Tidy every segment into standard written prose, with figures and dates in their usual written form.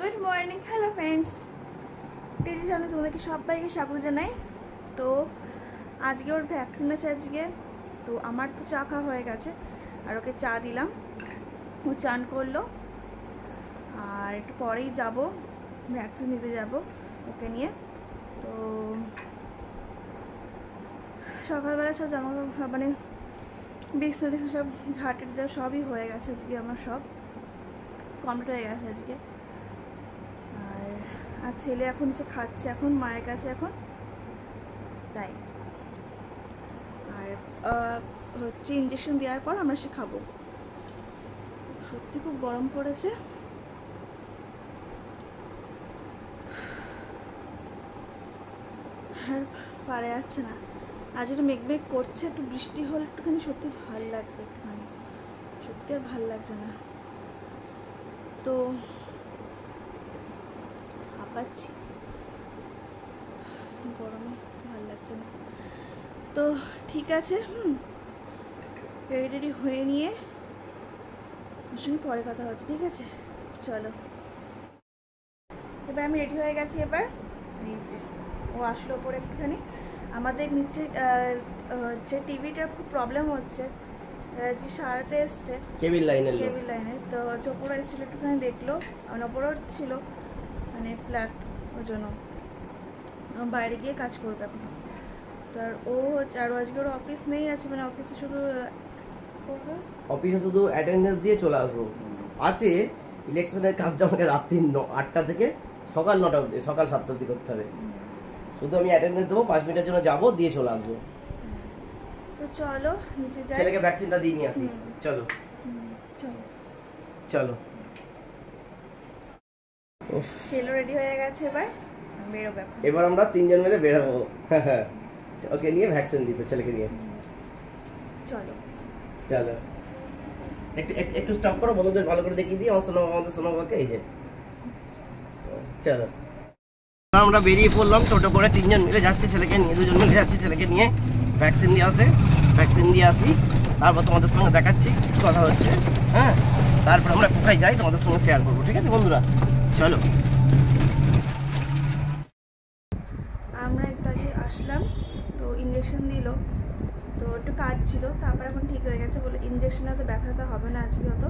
Good morning, hello friends, টিজি চ্যানেলে তোমাদেরকে সবাইকে স্বাগত জানাই। তো আজকে ওর ভ্যাকসিন আছে আজকে, তো আমার তো চা খাওয়া হয়ে গেছে আর ওকে চা দিলাম, ও চান করলো। আর একটু পরেই যাব ভ্যাকসিন নিতে যাব ওকে নিয়ে। তো সকালবেলা সব জামা সব মানে বিছনা সব ঝাঁটি দেওয়া সবই হয়ে গেছে আজকে, আমার সব কমপ্লিট হয়ে গেছে আজকে। আর ছেলে এখন সে খাচ্ছে এখন মায়ের কাছে এখন, তাই। আর হচ্ছে ইঞ্জেকশন দেওয়ার পর আমরা সে খাবো। সত্যি খুব গরম পড়েছে। আর পারা যাচ্ছে না। আজ একটু মেঘ করছে, একটু বৃষ্টি হলে একটুখানি সত্যি ভালো লাগবে, একটুখানি সত্যি আর ভালো লাগছে না। তো হাঁপাচ্ছি গরমে, ভালো লাগছে না। তো ঠিক আছে, রেডি হয়ে নিয়ে ওর সঙ্গে পরে কথা হচ্ছে, ঠিক আছে? চলো, এবার আমি রেডি হয়ে গেছি। এবার নিচে ও আসলো ওপরে একটুখানি। আমাদের নিচে যে টিভিটার খুব প্রবলেম হচ্ছে, যে সারাতে এসছে কেবিল লাইনের, তো চোপড়া এসেছিলো একটুখানি দেখলো, ওপরও ছিল মানে ফ্ল্যাট, ওই জন্য বাইরে গিয়ে কাজ করবে এখন। তো আর ও হচ্ছে, আর আজকে ওর অফিস নেই আছে, মানে অফিসে শুধু অ্যাটেন্ডেন্স দিয়ে চলে আসবো। আছে ইলেকশনের কাজটা আমাকে রাত্রি 8টা থেকে সকাল 9টা অবধি, সকাল 7টা অবধি করতে হবে। শুধু আমি অ্যাটেন্ডেন্স দেবো, 5 মিনিটের জন্য যাবো, দিয়ে চলে আসবো। তো চলো নিচে যাই, ছেলেকে ভ্যাকসিনটা দিয়ে নিয়ে আসি। চলো চলো চলো। ছেলে রেডি হয়ে গেছে, এবার বেরোবে। এবার আমরা 3 জন মিলে বেরোবো ওকে নিয়ে ভ্যাকসিন দিতে, ছেলেকে নিয়ে। চলো চলো, একটু স্টপ করো, বন্ধুদের ভালো করে দেখিয়ে দিই আমাদের সোনাবাবাকে। এই যে চলো, আমরা বেরিয়ে পড়লাম টোটো করে, 3 জন মিলে যাচ্ছে ছেলেকে নিয়ে, 2 জন মিলে যাচ্ছে ছেলেকে নিয়ে ভ্যাকসিন দেওয়াতে। ভ্যাকসিন দিয়ে আসি, তারপর তোমাদের সঙ্গে দেখাচ্ছি কথা হচ্ছে। হ্যাঁ, তারপর আমরা কোথায় যাই তোমাদের সঙ্গে শেয়ার করবো, ঠিক আছে বন্ধুরা? চলো। আমরা একটু আগে আসলাম, তো ইঞ্জেকশন দিল, তো একটু কাজ ছিল, তারপর এখন ঠিক হয়ে গেছে। বলে ইঞ্জেকশন এত ব্যথাটা হবে না আজকে অত।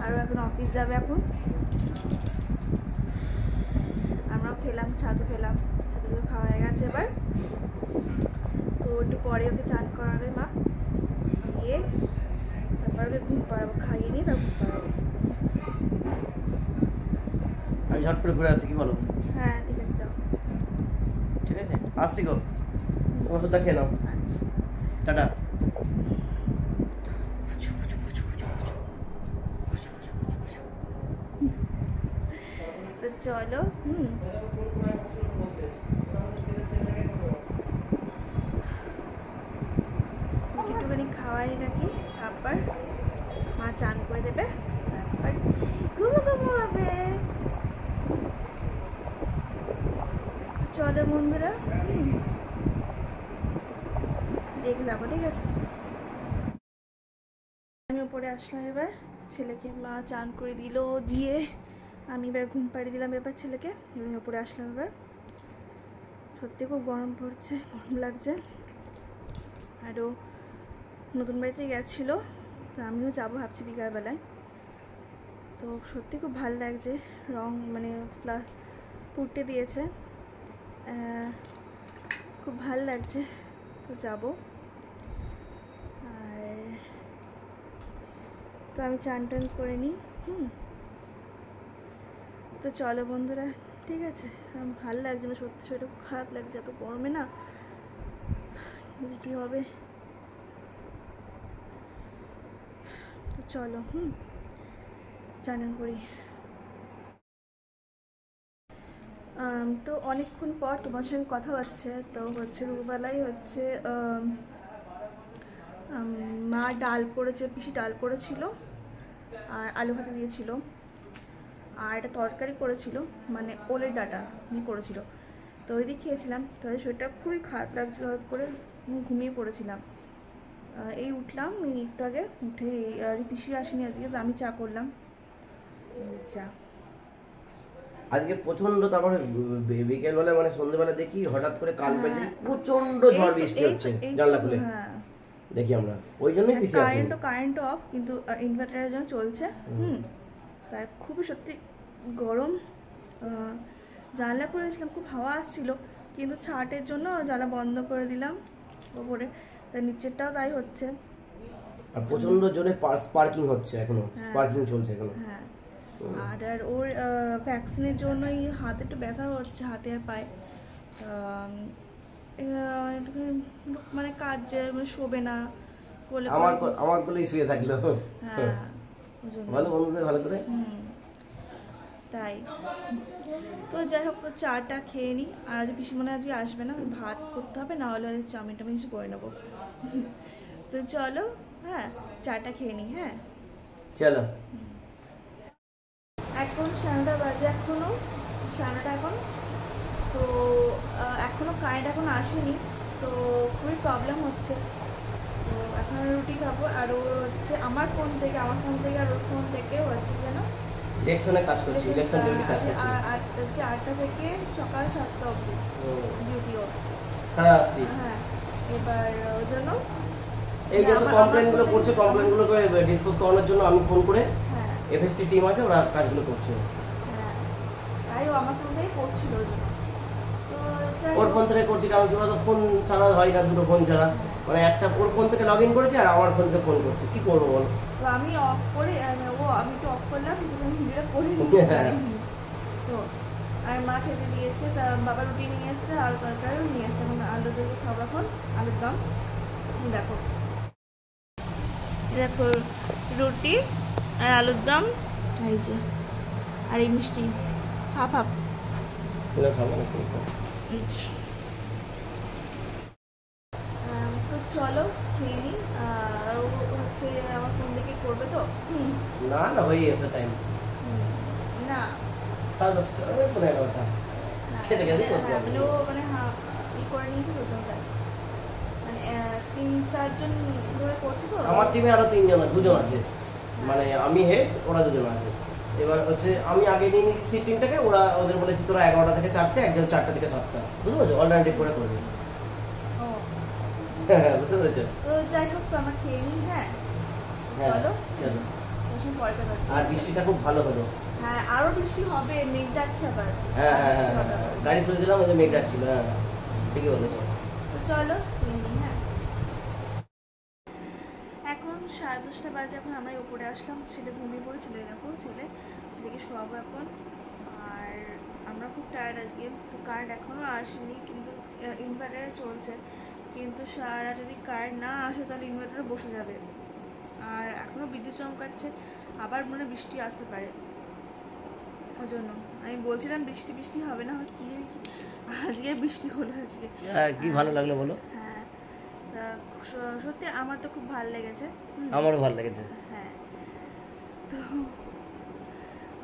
আরও এখন অফিস যাবে এখন। আমরাও খেলাম, ছাতু খেলাম, ছাতু খাওয়া হয়ে গেছে এবার। তো একটু পরে ওকে চান করাবে মা, দিয়ে তারপর ওকে ঘুম পাড়াবো, খাইয়ে নিয়ে তারপর ঘুম পাড়াবো। আমি ঝট করে ঘুরে আসি, কি বলো? হ্যাঁ ঠিক আছে, যাও। ঠিক আছে, আসছি গো, ওষুধটা খেয়ে নাও। আচ্ছা, টাটা। তো চলো, একটুখানি খাওয়াই নাকি, তারপর মা চান করে দেবে, তারপর ঘুমোবে। চলো বন্ধুরা, দেখে যাবো, ঠিক আছে? আমি উপরে আসলাম, এবার ছেলেকে মা চান করে দিল, দিয়ে আমি এবার ঘুম পাড়িয়ে দিলাম এবার ছেলেকে। আমি উপরে আসলাম এবার। সত্যি খুব গরম পড়ছে, গরম লাগছে। আরও নতুন বাড়িতে গেছিলো, তো আমিও যাবো ভাবছি বিকালবেলায়। তো সত্যি খুব ভালো লাগছে, রং মানে পুটে দিয়েছে, খুব ভালো লাগছে। তো যাবো। আর তো আমি চান টান করে নিই। তো চলো বন্ধুরা, ঠিক আছে? ভালো লাগছে না সত্যি, শরীরটা খুব খারাপ লাগছে এত গরমে না, কী হবে। তো চলো, চান করি। তো অনেকক্ষণ পর তোমার সঙ্গে কথা হচ্ছে। তো হচ্ছে দুপুরবেলায় হচ্ছে মা ডাল করেছে, পিসি ডাল করেছিল, আর আলু ভাতে দিয়েছিল, আর একটা তরকারি করেছিল, মানে ওলের ডাঁটা করেছিল। তো ওই দিয়ে খেয়েছিলাম। তাহলে শরীরটা খুবই খারাপ লাগছিল, হঠাৎ করে ঘুমিয়ে পড়েছিলাম। এই উঠলাম একটু আগে, উঠে পিসি আসেনি আজকে, তো আমি চা করলাম। চা আজকে প্রচন্ড, তারপরে বিকেলবেলা মানে সন্ধ্যেবেলা দেখি হঠাৎ করে কাল বেজে প্রচন্ড ঝড় বৃষ্টি হচ্ছে জানলা খুলে। দেখি আমরা ওই জন্যই পিছিয়ে আছি। কারেন্ট অফ, কিন্তু ইনভার্টারের জন্য চলছে। তাই খুবই সত্যি গরম। জানলা খুলেছিলাম, খুব হাওয়া আসছিল, কিন্তু ছাটের জন্য জানলা বন্ধ করে দিলাম ওপরে, তাই নিচেরটাও তাই হচ্ছে। আর প্রচন্ড জোরে স্পার্কিং হচ্ছে এখনো, স্পার্কিং চলছে এখনো। হ্যাঁ, আর ওর ভ্যাকসিনের জন্যই হাতে একটু ব্যথা হচ্ছে, হাতে আর পায়ে। মানে কাজ মানে শোবে না, কোলে আমার কোলেই শুয়ে থাকলো। হ্যাঁ, ভালো বন্ধুদের ভালো করে। তাই তো যাই হোক, চাটা খেয়ে নিই। আর আজ পিসি মনে আজকে আসবে না, ভাত করতে হবে, না হলে চাউমিন টাউমিন কিছু করে নেবো। তো চলো, হ্যাঁ চাটা খেয়ে নিই। হ্যাঁ চলো। এখন 9:30 বাজে, এখনো 9:30 এখন। তো এখনো কারেন্ট এখন আসেনি, তো খুবই প্রবলেম হচ্ছে। তো এখন রুটি খাবো। আর ও হচ্ছে আমার ফোন থেকে আর ওর ফোন থেকে হচ্ছে যেন ইলেকশনে কাজ করছি, ইলেকশন ডিউটি কাজ করছি। আজকে 8টা থেকে সকাল 7টা অবধি ডিউটি ওর। হ্যাঁ, এবার ওই জন্য এই যত কমপ্লেইনগুলো করছে, কমপ্লেইনগুলোকে ডিসপোজ করানোর জন্য আমি ফোন করে, এফএসটি টিম আছে, ওরা কাজগুলো করছে। হ্যাঁ, তাই ও আমার ফোন থেকে করছিল ওই জন্য। তো ওর ফোন থেকে করছি, কারণ কি বলতো, ফোন ছাড়া হয় না, দুটো ফোন ছাড়া। মানে একটা ওর ফোন থেকে লগ ইন করেছে আর আমার ফোন থেকে ফোন করছে, কি করবো বল। তো আমি অফ করে আমি তো অফ করলাম, কিন্তু আমি ভিডিওটা করে তো আর মা খেতে দিয়েছে, তা বাবা রুটি নিয়ে এসছে, আলু তরকারিও নিয়ে এসছে। এখন আলু দিয়ে খাবো, এখন আলুর দম। দেখো দেখো, রুটি আর আলুর দম, এই যে, আর এই মিষ্টি। হাফ হাফ তো চলো খেয়ে নিই। আর হচ্ছে আমার ফোন থেকে করবে তো? না না, হয়ে গেছে টাইম। না, খেতে খেতে করতে হবে। মানে ও মানে ই করে নিয়েছে দুজনটা, মানে 3-4 জন ধরে করছে তো। আমার টিমে আরো 2জন আছে, মানে আমি হেড, ওরা 2জন আছে। এবার হচ্ছে আমি আগে নিয়ে নিয়েছি সিটিংটাকে, ওদের বলেছি তোরা 11টা থেকে 4টে, একজন 4টা থেকে 7টা, বুঝতে পারছো, অল্টারনেটিভ করে করবে। বুঝতে পেরেছো? তো যাই হোক, তো আমরা খেয়ে নিই। হ্যাঁ চলো চলো। পরে কথা বলছি। আর বৃষ্টিটা খুব ভালো হলো। হ্যাঁ, আরো বৃষ্টি হবে, মেঘ ডাকছে আবার। হ্যাঁ, গাড়ি তুলে দিলাম, ওই যে মেঘ ডাকছিল। হ্যাঁ, ঠিকই বলেছো। তো চলো খেয়ে নিই। হ্যাঁ, এখন 10:30 বাজে। এখন আমরা উপরে আসলাম, ছেলে ঘুমিয়ে পড়েছিল। দেখো ছেলেকে শোয়াবো এখন। আর আমরা খুব টায়ার্ড আজকে। তো কারেন্ট এখনও আসেনি, কিন্তু ইনভার্টারে চলছে। কিন্তু সারা যদি কারেন্ট না আসে, তাহলে ইনভার্টারে বসে যাবে। আর এখনও বিদ্যুৎ চমকাচ্ছে, আবার মনে বৃষ্টি আসতে পারে। ওই জন্য আমি বলছিলাম বৃষ্টি হবে না, কি আজকে বৃষ্টি হলো আজকে। কি ভালো লাগলো বলো। হ্যাঁ, সত্যি আমার তো খুব ভালো লেগেছে। আমারও ভালো লেগেছে। হ্যাঁ, তো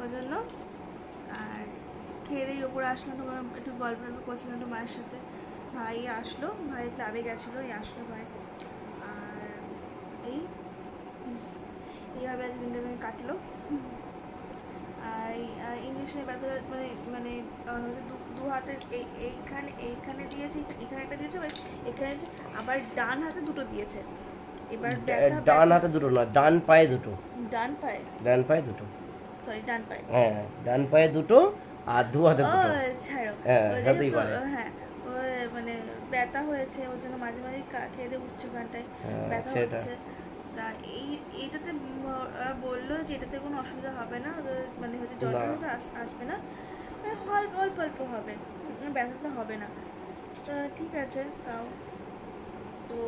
ওই জন্য। আর খেয়ে দিয়ে উপরে আসলাম, একটু গল্প করছিলাম একটু মায়ের সাথে। ভাই আসলো, ভাই ক্লাবে গেছিলো, আসলো ভাই। আর এইভাবে আজ দিনটা কাটলো। আর ইঞ্জেকশনের ব্যথা মানে হচ্ছে দু হাতে, এইখানে দিয়েছে, এখানে একটা দিয়েছে, এখানে আবার ডান হাতে দুটো দিয়েছে। এবার ডান হাতে দুটো না, ডান পায়ে দুটো। ডান পায়ে দুটো, সরি ডান পায়ে। হ্যাঁ, ডান পায়ে দুটো আর দু হাতে দুটো। ছাড়ো, হ্যাঁ, মানে ব্যথা হয়েছে, ওই জন্য মাঝে মাঝে খেয়ে দিয়ে উঠছে, ওখানটায় ব্যথা হচ্ছে। তা এইটাতে বললো যে এটাতে কোনো অসুবিধা হবে না, মানে হচ্ছে জলটা আসবে না, অল্প অল্প হবে, ব্যথাটা হবে না। ঠিক আছে, তাও তো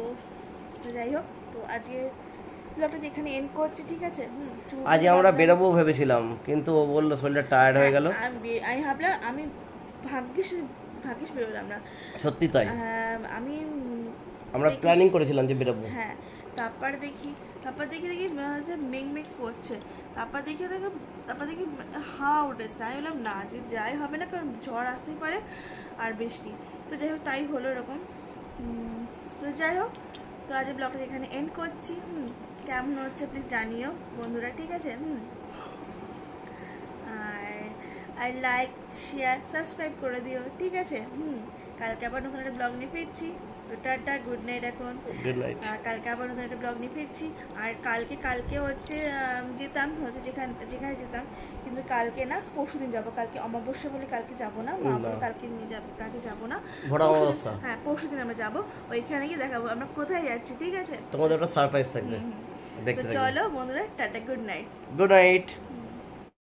যাই হোক, তো আজকে ব্লগটা এখানে এন্ড করছি। ঠিক আছে, আজকে আমরা বেরোবো ভেবেছিলাম, কিন্তু ও বললো শরীরটা টায়ার্ড হয়ে গেল। আমি ভাবলাম, আমি ভাগ্যিস বেরোলাম না। সত্যি তাই, আমরা প্ল্যানিং করেছিলাম যে বেরোবো। হ্যাঁ, তারপর দেখি মেঘ করছে। তারপর দেখি হাওয়া উঠেছে। আমি বললাম না, যে যাই হবে না, কারণ ঝড় আসতেই পারে আর বৃষ্টি। তো যাই হোক, তাই হলো এরকম। তো যাই হোক, তো আজ ব্লগটা এখানে এন্ড করছি। কেমন হচ্ছে প্লিজ জানিও বন্ধুরা, ঠিক আছে? আর লাইক শেয়ার সাবস্ক্রাইব করে দিও, ঠিক আছে? কালকে আবার নতুন একটা ব্লগ নিয়ে ফিরছি। তো টাটা, গুড নাইট। এখন গুড নাইট। কালকে আবার নতুন একটা ব্লগ নিয়ে ফিরছি। আর কালকে হচ্ছে যেতাম হচ্ছে যেখানে যেতাম, কিন্তু কালকে না পরশুদিন যাবো। কালকে অমাবস্যা বলে কালকে যাবো না, মা বলে কালকে নিয়ে যাবো, কালকে যাবো না। হ্যাঁ, পরশুদিন আমরা যাবো, ওইখানে গিয়ে দেখাবো আমরা কোথায় যাচ্ছি, ঠিক আছে? তোমাদের একটা সারপ্রাইজ থাকবে, তো চলো বন্ধুরা, tata, good night. Good night.